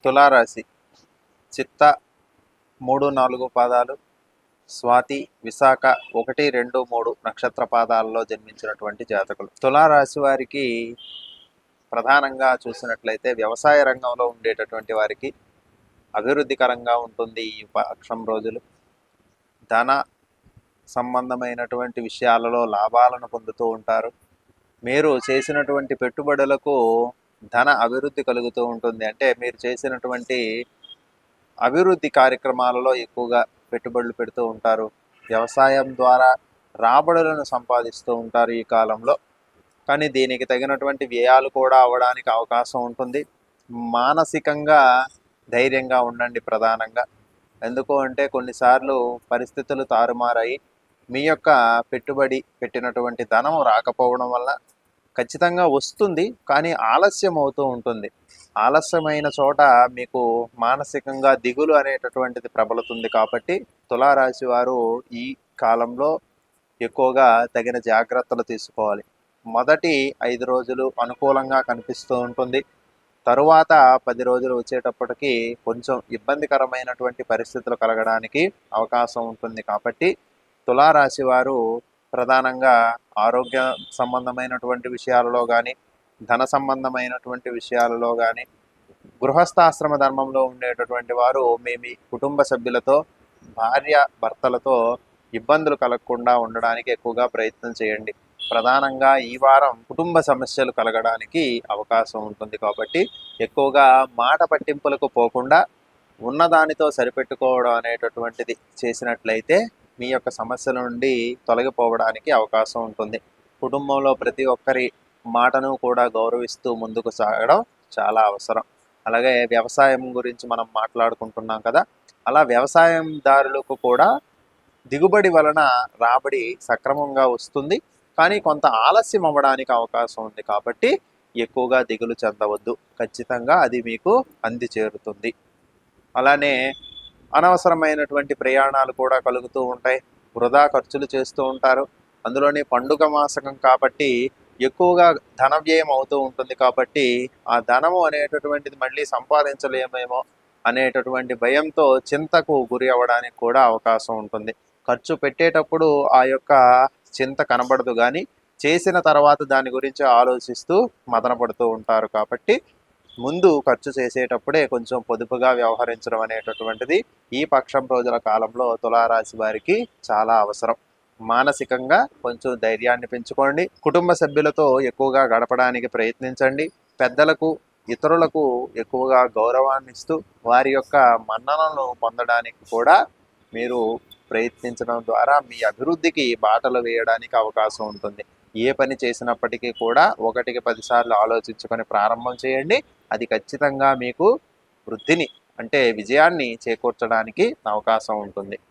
తులారాశి చిత్త 3-4 పాదాలు, స్వాతి విశాఖ 1-2-3 నక్షత్ర పాదాలలో జన్మించినటువంటి జాతకులు. తులారాశి వారికి ప్రధానంగా చూసినట్లయితే వ్యవసాయ రంగంలో ఉండేటటువంటి వారికి అభివృద్ధికరంగా ఉంటుంది ఈ పక్షం రోజులు. ధన సంబంధమైనటువంటి విషయాలలో లాభాలను పొందుతూ ఉంటారు. మీరు చేసినటువంటి పెట్టుబడులకు ధన అభివృద్ధి కలుగుతూ ఉంటుంది. అంటే మీరు చేసినటువంటి అభివృద్ధి కార్యక్రమాలలో ఎక్కువగా పెట్టుబడులు పెడుతూ ఉంటారు. వ్యవసాయం ద్వారా రాబడులను సంపాదిస్తూ ఉంటారు ఈ కాలంలో. కానీ దీనికి తగినటువంటి వ్యయాలు కూడా అవ్వడానికి అవకాశం ఉంటుంది. మానసికంగా ధైర్యంగా ఉండండి ప్రధానంగా. ఎందుకు అంటే కొన్నిసార్లు పరిస్థితులు తారుమారాయి మీ యొక్క పెట్టుబడి పెట్టినటువంటి ధనం రాకపోవడం వల్ల ఖచ్చితంగా వస్తుంది, కానీ ఆలస్యం అవుతూ ఉంటుంది. ఆలస్యమైన చోట మీకు మానసికంగా దిగులు అనేటటువంటిది ప్రబలుతుంది. కాబట్టి తులారాశి వారు ఈ కాలంలో ఎక్కువగా తగిన జాగ్రత్తలు తీసుకోవాలి. మొదటి 5 రోజులు అనుకూలంగా కనిపిస్తూ ఉంటుంది. తరువాత 10 రోజులు వచ్చేటప్పటికి కొంచెం ఇబ్బందికరమైనటువంటి పరిస్థితులు కలగడానికి అవకాశం ఉంటుంది. కాబట్టి తులారాశి వారు ప్రధానంగా ఆరోగ్య సంబంధమైనటువంటి విషయాలలో కానీ, ధన సంబంధమైనటువంటి విషయాలలో కానీ, గృహస్థాశ్రమ ధర్మంలో ఉండేటటువంటి వారు మీ కుటుంబ సభ్యులతో, భార్య భర్తలతో ఇబ్బందులు కలగకుండా ఉండడానికి ఎక్కువగా ప్రయత్నం చేయండి. ప్రధానంగా ఈ వారం కుటుంబ సమస్యలు కలగడానికి అవకాశం ఉంటుంది. కాబట్టి ఎక్కువగా మాట పట్టింపులకు పోకుండా ఉన్నదానితో సరిపెట్టుకోవడం అనేటటువంటిది చేసినట్లయితే మీ యొక్క సమస్యల నుండి తొలగిపోవడానికి అవకాశం ఉంటుంది. కుటుంబంలో ప్రతి ఒక్కరి మాటను కూడా గౌరవిస్తూ ముందుకు సాగడం చాలా అవసరం. అలాగే వ్యవసాయం గురించి మనం మాట్లాడుకుంటున్నాం కదా, అలా వ్యవసాయదారులకు కూడా దిగుబడి వలన రాబడి సక్రమంగా వస్తుంది, కానీ కొంత ఆలస్యం అవ్వడానికి అవకాశం ఉంది. కాబట్టి ఎక్కువగా దిగులు చెందవద్దు. ఖచ్చితంగా అది మీకు అంది చేరుతుంది. అలానే అనవసరమైనటువంటి ప్రయాణాలు కూడా కలుగుతూ ఉంటాయి. వృధా ఖర్చులు చేస్తూ ఉంటారు. అందులోని పండుగ మాసకం కాబట్టి ఎక్కువగా ధన వ్యయం అవుతూ ఉంటుంది. కాబట్టి ఆ ధనము అనేటటువంటిది మళ్ళీ సంపాదించలేమేమో అనేటటువంటి భయంతో చింతకు గురి అవ్వడానికి కూడా అవకాశం ఉంటుంది. ఖర్చు పెట్టేటప్పుడు ఆ యొక్క చింత కనబడదు, కానీ చేసిన తర్వాత దాని గురించి ఆలోచిస్తూ మదన పడుతూ ఉంటారు. కాబట్టి ముందు ఖర్చు చేసేటప్పుడే కొంచెం పొదుపుగా వ్యవహరించడం అనేటటువంటిది ఈ పక్షం రోజుల కాలంలో తులారాశి వారికి చాలా అవసరం. మానసికంగా కొంచెం ధైర్యాన్ని పెంచుకోండి. కుటుంబ సభ్యులతో ఎక్కువగా గడపడానికి ప్రయత్నించండి. పెద్దలకు, ఇతరులకు ఎక్కువగా గౌరవాన్ని ఇస్తూ వారి యొక్క మన్ననలను పొందడానికి కూడా మీరు ప్రయత్నించడం ద్వారా మీ అభివృద్ధికి బాటలు వేయడానికి అవకాశం ఉంటుంది. ఏ పని చేసినప్పటికీ కూడా 1-10 సార్లు ఆలోచించుకొని ప్రారంభం చేయండి. అది ఖచ్చితంగా మీకు వృద్ధిని, అంటే విజయాన్ని చేకూర్చడానికి అవకాశం ఉంటుంది.